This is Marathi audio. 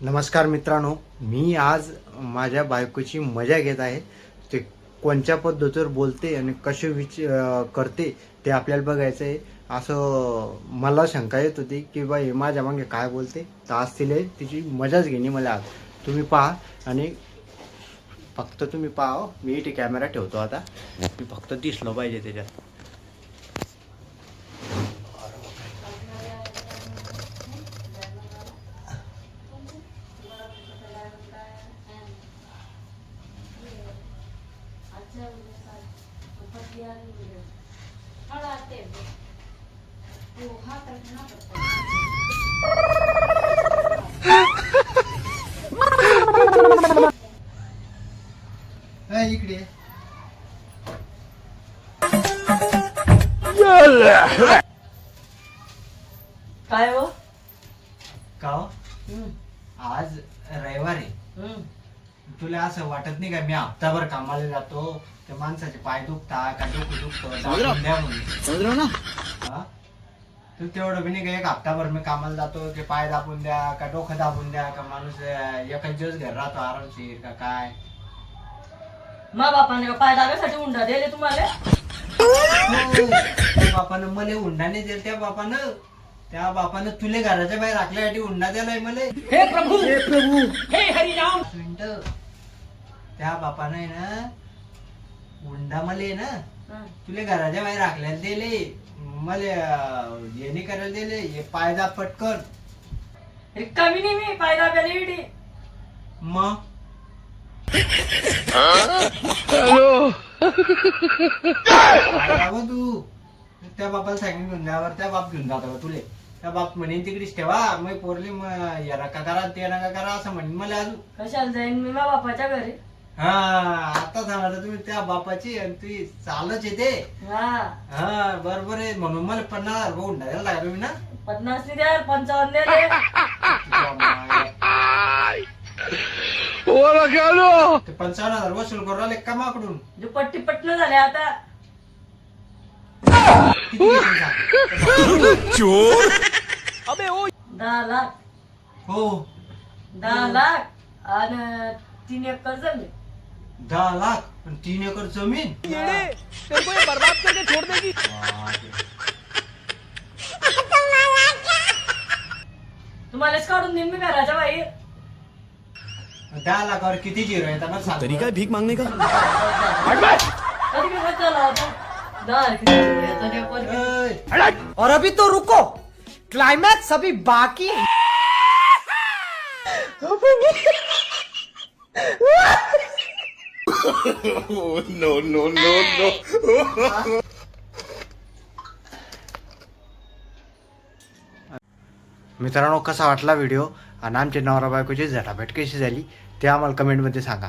नमस्कार मित्रांनो, मी आज माझ्या बायकोची मजा घेत आहे. ते कोणत्या पद्धतीवर बोलते आणि कसे करते ते आपल्याला बघायचं आहे. असं मला शंका येत होती की बा हे माझ्या मागे काय बोलते, तर आज तिची मजाच घेणे मला. आज तुम्ही पहा आणि फक्त तुम्ही पहा हो. मी इथे कॅमेरा ठेवतो आता, मी फक्त दिसलो पाहिजे त्याच्यात. इकडे काय हो? का हो? आज रविवार आहे. तुला असं वाटत नाही का मी हप्ताभर कामाला जातो, त्या माणसाचे पाय दुखता का डोकं दुखतं दाबून द्या म्हणून. हा? तू तेवढं बी नाही का एक हप्ताभर मी कामाला जातो की पाय दाबून द्या का डोकं दाबून द्या का माणूस एकाच दिवस घर राहतो आरामशीर का काय. मा बापाने का पाय दाब्यासाठी हुंडा दिले तुम्हाला? त्या बापानं मला हुंडा नाही दिला. त्या बापानं तुले घराच्या बाहेर राखल्यासाठी हुंडा दिलाय मला. हे प्रभू हे हरिराम. मिनिटं. त्या बापानं आहे ना हुंडा मला आहे ना तुले घराच्या बाहेर राखल्याला दिले, मला हे नाही करायला दिले. हे पायदा पटकन रिकामी नाही मी पाय दाब्याला इडी. मग तू त्या बापाला सांगून घेऊन जावर त्या बाप घेऊन जातो का तुले. त्या बाप म्हणेन तिकडेच ठेवा, मग पोरली या नका करा ते नका करा असं म्हणेन मला. अजून कशाला जाईन मी मा बापाच्या घरी? हा आता सांगा तुम्ही त्या बापाची आणि तुझी चालच येते. हा बरोबर आहे. म्हणून मला 50,000 रुपये हुंडा द्यायला लागला तुम्ही ना. 50 नाही द्या 55 द्या. ते 55,000 वसूल करू राहिले का माकडून. जो पट्टी पटणं झाले आता. किती घेशील सांग? 10 लाख. हो 10 लाख आणि 3 एकर जमीन. 10 लाख आणि 3 एकर जमीन. तुम्हालाच काढून देईन मी घराच्या बाहेर. 10 लाखावर किती झिरो येतात तरीका है भीख मांगने का? कधी मी बदला होता 10 किती. और अभी तो रुको, क्लाइमैक्स अभी बाकी है. मित्रांनो, कसा वाटला व्हिडिओ आणि आमच्या नवरा बायकोची झटापट कशी झाली ते आम्हाला कमेंटमध्ये सांगा.